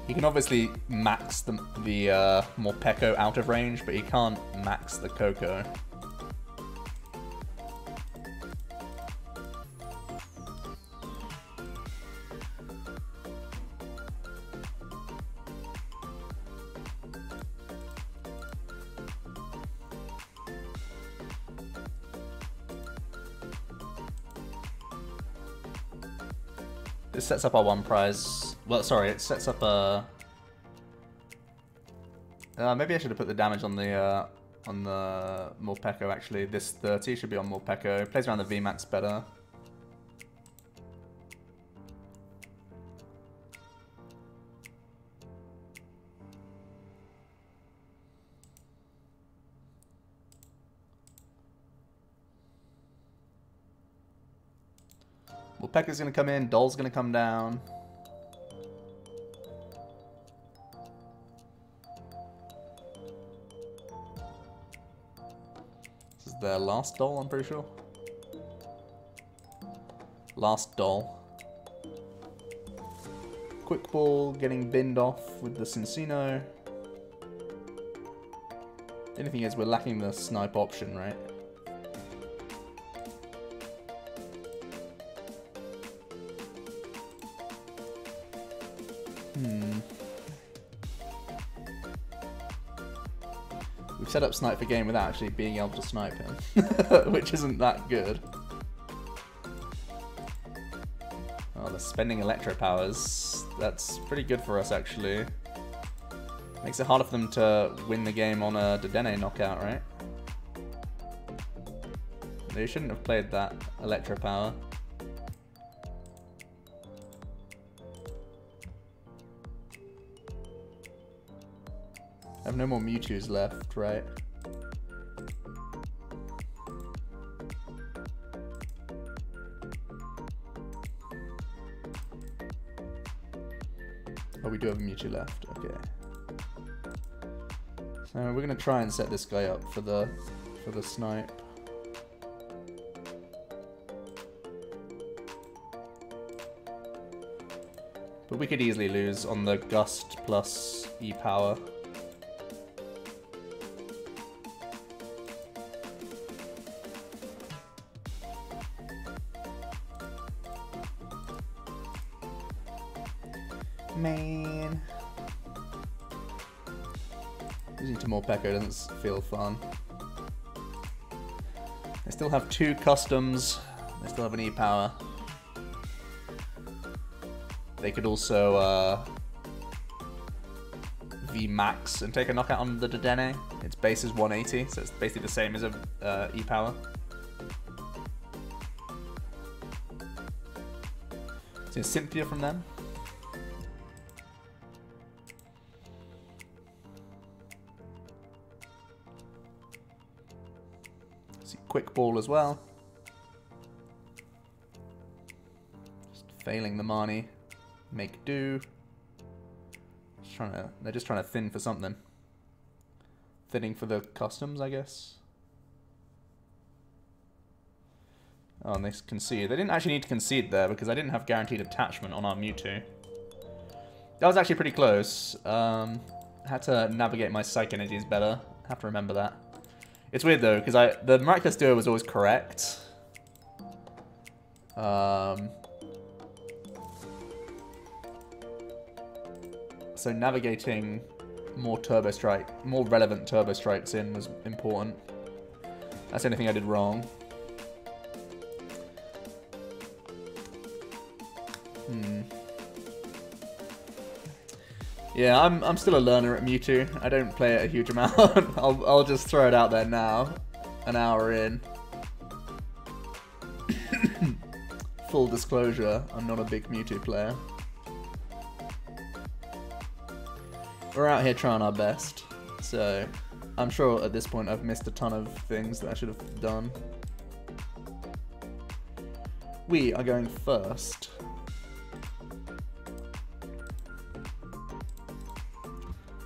He can obviously max the Morpeko out of range, but he can't max the Coco. This sets up our 1 prize. Well, sorry, it sets up a... maybe I should have put the damage on the Morpeko, actually. This 30 should be on Morpeko. It plays around the VMAX better. Morpeko's going to come in, Doll's going to come down. This is their last Doll, I'm pretty sure. Last Doll. Quick Ball getting binned off with the Cincino. The only thing is we're lacking the snipe option, right? We've set up Snipe for game without actually being able to snipe him, which isn't that good. Oh, they're spending Electro Powers. That's pretty good for us, actually. Makes it harder for them to win the game on a Dedenne knockout, right? They shouldn't have played that Electro Power. I have have no more Mewtwo's left, right? Oh, we do have a Mewtwo left. Okay. So we're gonna try and set this guy up for the snipe. But we could easily lose on the Gust plus E-Power. Man. Losing to Morpeko doesn't feel fun. They still have 2 customs. They still have an E-Power. They could also V-Max and take a knockout on the Dedenne. Its base is 180, so it's basically the same as a E-Power. So Cynthia from them. See Quick Ball as well. Just failing the Marnie. Make do. They're just trying to thin for something. Thinning for the customs, I guess. Oh, and they concede. They didn't actually need to concede there because I didn't have guaranteed attachment on our Mewtwo. That was actually pretty close. I had to navigate my psych energies better. I have to remember that. It's weird though, because the Miraculous Duo was always correct. So navigating more Turbo Strike, more relevant Turbo Strikes in was important. That's the only thing I did wrong. Yeah, I'm still a learner at Mewtwo. I don't play it a huge amount. I'll just throw it out there now. An hour in. Full disclosure, I'm not a big Mewtwo player. We're out here trying our best, so I'm sure at this point I've missed a ton of things that I should have done. We are going first.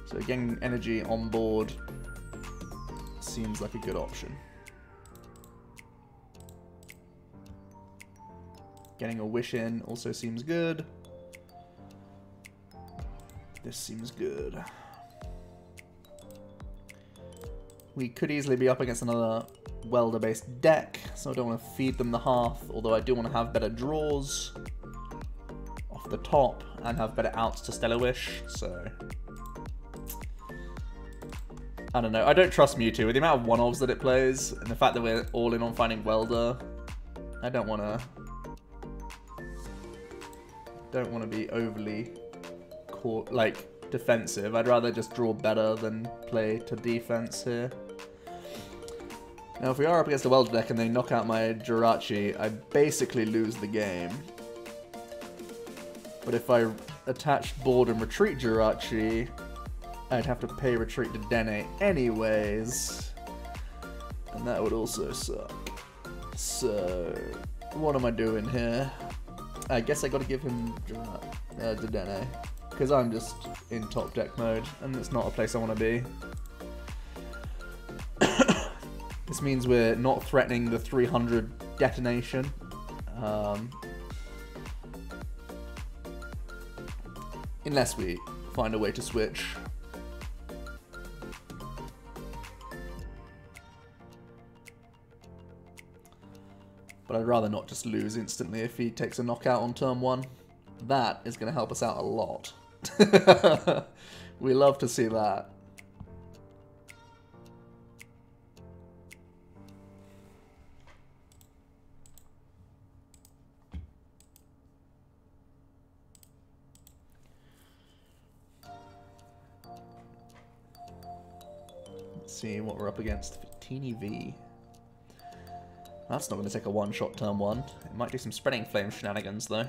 So getting energy on board seems like a good option. Getting a wish in also seems good. This seems good. We could easily be up against another welder-based deck, so I don't want to feed them the Hearth, although I do want to have better draws off the top and have better outs to Stellar Wish, so... I don't know. I don't trust Mewtwo. With the amount of one-offs that it plays, and the fact that we're all in on finding welder, I don't want to be overly... defensive. I'd rather just draw better than play to defense here. Now if we are up against a Welder deck and they knock out my Jirachi, I basically lose the game. But if I attach board and retreat Jirachi, I'd have to pay retreat to Dedenne anyways. And that would also suck. So, what am I doing here? I guess I gotta give him Dedenne. Because I'm just in top deck mode, and it's not a place I want to be. This means we're not threatening the 300 detonation. Unless we find a way to switch. But I'd rather not just lose instantly if he takes a knockout on turn 1. That is going to help us out a lot. We love to see that. Let's see what we're up against. Teeny V. That's not going to take a one-shot turn 1. It might do some Spreading Flame shenanigans though.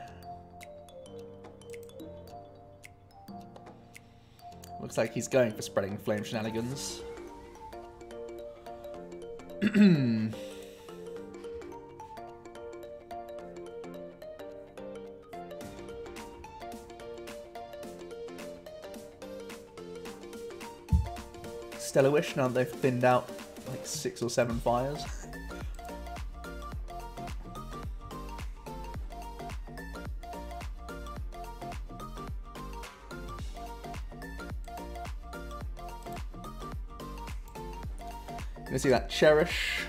Looks Looks like he's going for spreading flame shenanigans. Stellar Wish, now they've thinned out like 6 or 7 fires. You see that Cherish.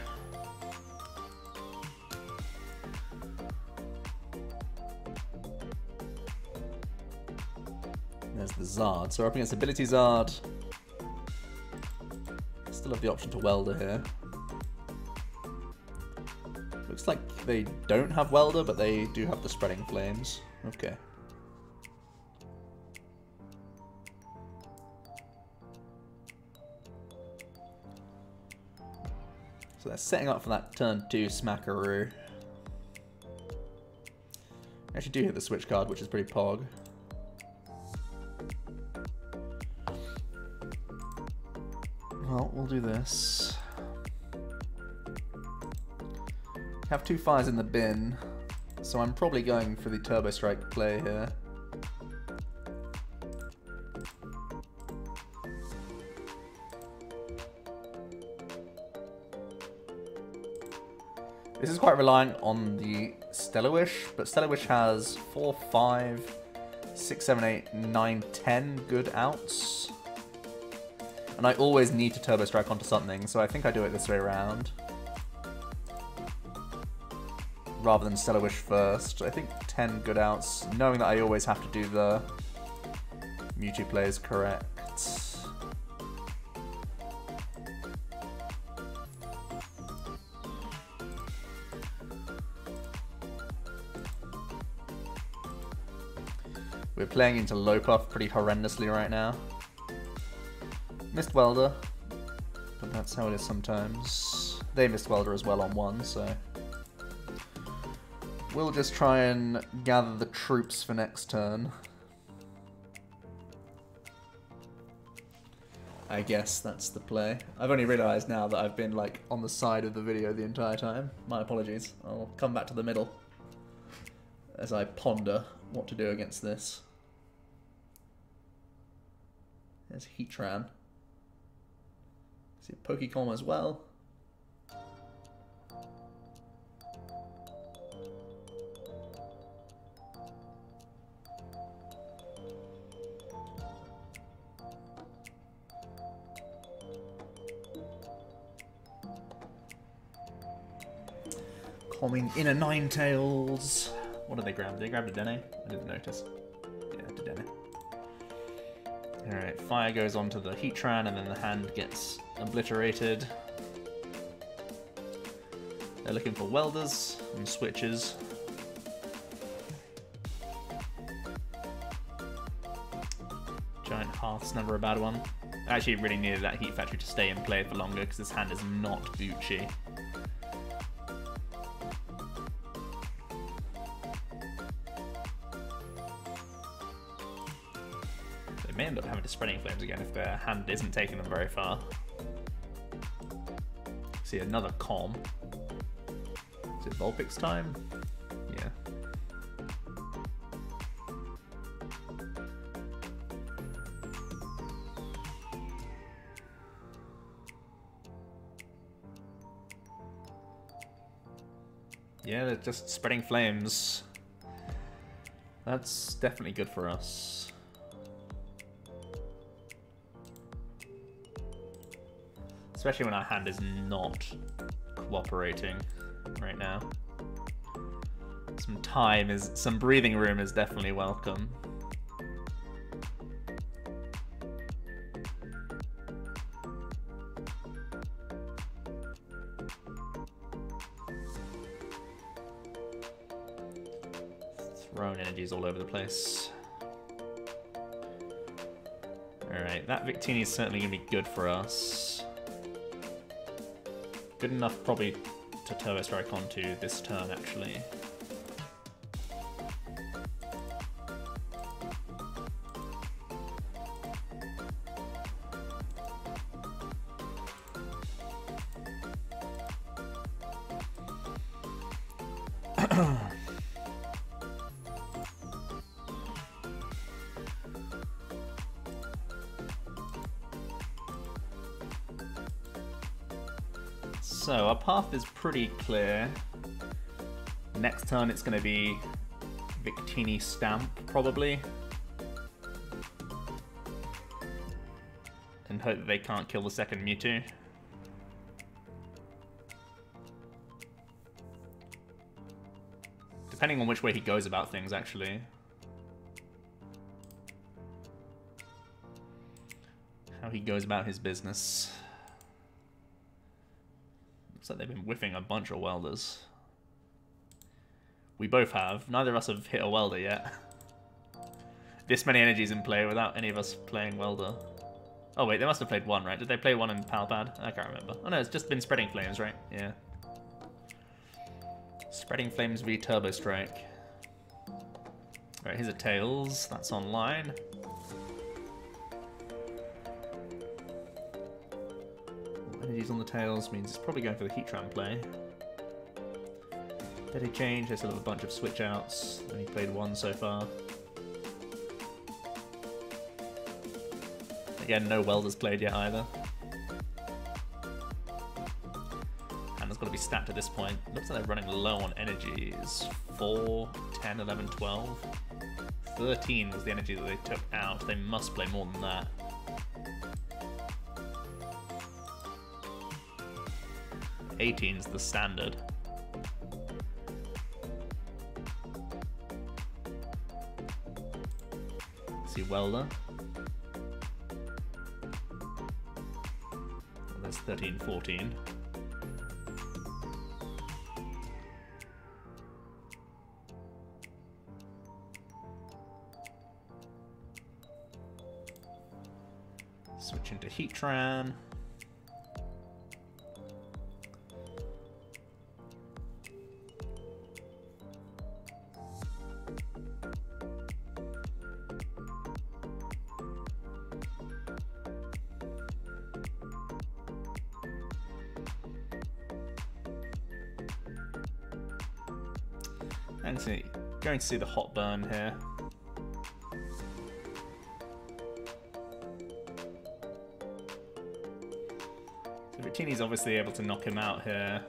There's the Zard. So we're up against Ability Zard. Still have the option to Welder here. Looks like they don't have Welder, but they do have the Spreading Flames. Okay. So they're setting up for that turn 2 Smackaroo. Actually do hit the switch card, which is pretty pog. Well, we'll do this. Have 2 fires in the bin, so I'm probably going for the Turbo Strike play here. This is quite reliant on the Stellar Wish, but Stellar Wish has 4, 5, 6, 7, 8, 9, 10 good outs. And I always need to Turbo Strike onto something, so I think I do it this way around. Rather than Stellar Wish first. I think 10 good outs, knowing that I always have to do the Mewtwo play is correct. We're playing into low puff pretty horrendously right now. Missed Welder, but that's how it is sometimes. They missed Welder as well on 1, so we'll just try and gather the troops for next turn. I guess that's the play. I've only realised now that I've been like on the side of the video the entire time. My apologies. I'll come back to the middle as I ponder what to do against this. There's Heatran. See Pokecom as well. Coming in a Ninetales. What did they grab? Did they grab a Dedenne? I didn't notice. Yeah, Dedenne. Alright, fire goes onto the Heatran and then the hand gets obliterated. They're looking for welders and switches. Giant Hearth's never a bad one. I actually really needed that Heat Factory to stay in play for longer because this hand is not Bucci. They may end up having to Spreading Flames again if their hand isn't taking them very far. See, another Com. Is it Vulpix time? Yeah. Yeah, they're just Spreading Flames. That's definitely good for us. Especially when our hand is not cooperating right now. Some breathing room is definitely welcome. Throwing energies all over the place. Alright, that Victini is certainly going to be good for us. Good enough probably to Turbo Strike onto this turn, actually. So our path is pretty clear. Next turn it's going to be Victini Stamp, probably. And hope that they can't kill the second Mewtwo. Depending on which way he goes about things, actually. How he goes about his business. Looks like they've been whiffing a bunch of welders. We both have. Neither of us have hit a welder yet. This many energies in play without any of us playing welder. Oh wait, they must have played one, right? Did they play one in Palpad? I can't remember. Oh no, it's just been Spreading Flames, right? Yeah. Spreading Flames v Turbo Strike. Alright, here's a Tails. That's online. Energies on the Tails means it's probably going for the Heatran play. Did he change? They still have a bunch of switch outs. Only played one so far. Again, no welders played yet either. And it's got to be stacked at this point. Looks like they're running low on energies. 4, 10, 11, 12. 13 was the energy that they took out. They must play more than that. Eighteen's the standard. See welder. Well, that's 13, 14. Switch into Heatran. And going to see the hot burn here. So Victini's obviously able to knock him out here.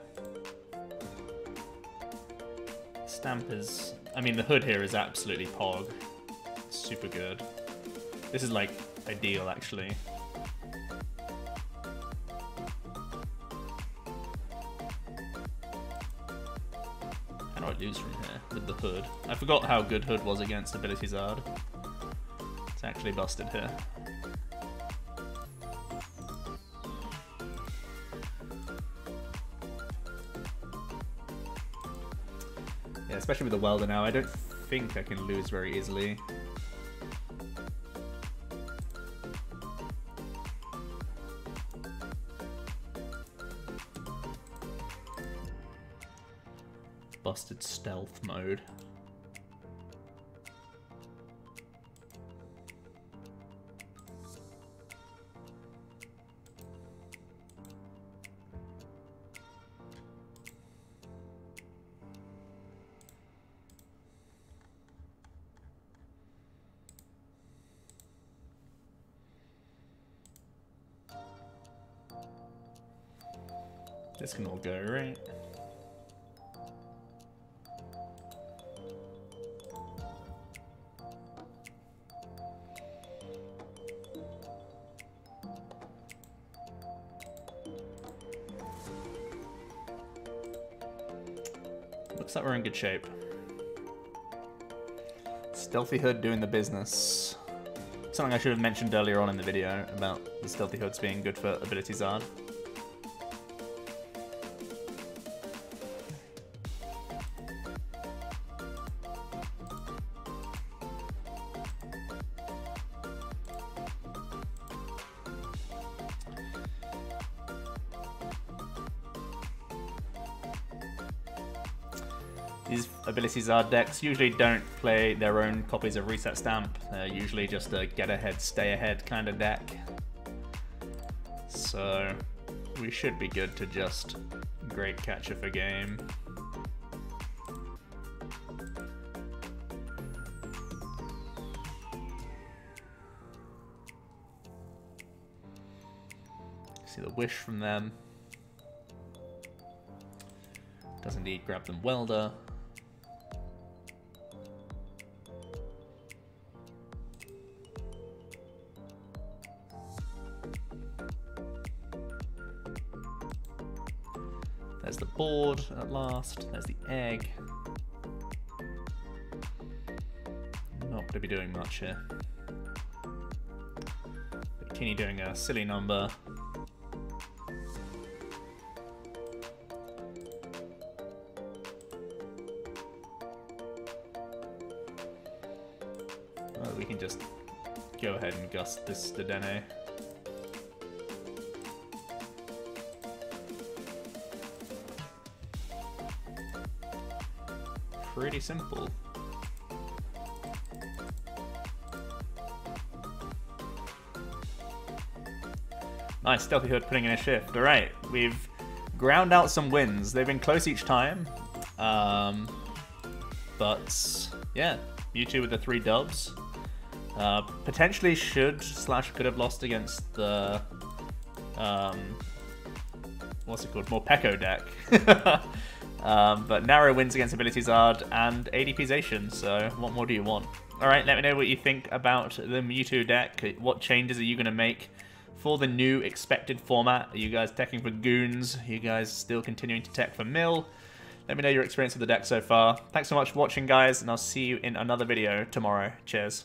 Stamp is... I mean, the hood here is absolutely pog. It's super good. This is like ideal, actually. How do I lose from here with the hood? I forgot how good hood was against Ability Zard. It's actually busted here. Yeah, especially with the welder now, I don't think I can lose very easily. Busted stealth mode. This can all go, right? Looks like we're in good shape. Stealthy Hood doing the business. Something I should have mentioned earlier on in the video about the Stealthy Hoods being good for Ability Zard. These Ability Zard decks usually don't play their own copies of Reset Stamp. They're usually just a get ahead, stay ahead kind of deck. So we should be good to just Great Catcher for game. See the wish from them. Does indeed grab them welder. There's the board at last. There's the egg. Not going to be doing much here. Bikini doing a silly number. Well, we can just go ahead and gust this Dedenne. Pretty simple. Nice, Stealthy Hood putting in a shift. Alright, we've ground out some wins. They've been close each time. But, yeah, Mewtwo with the 3 dubs. Potentially could have lost against the, what's it called? Morpeko deck. But narrow wins against Ability-Zard and ADP-zation, so what more do you want? Alright, let me know what you think about the Mewtwo deck. What changes are you going to make for the new expected format? Are you guys teching for goons? Are you guys still continuing to tech for mill? Let me know your experience with the deck so far. Thanks so much for watching, guys, and I'll see you in another video tomorrow. Cheers.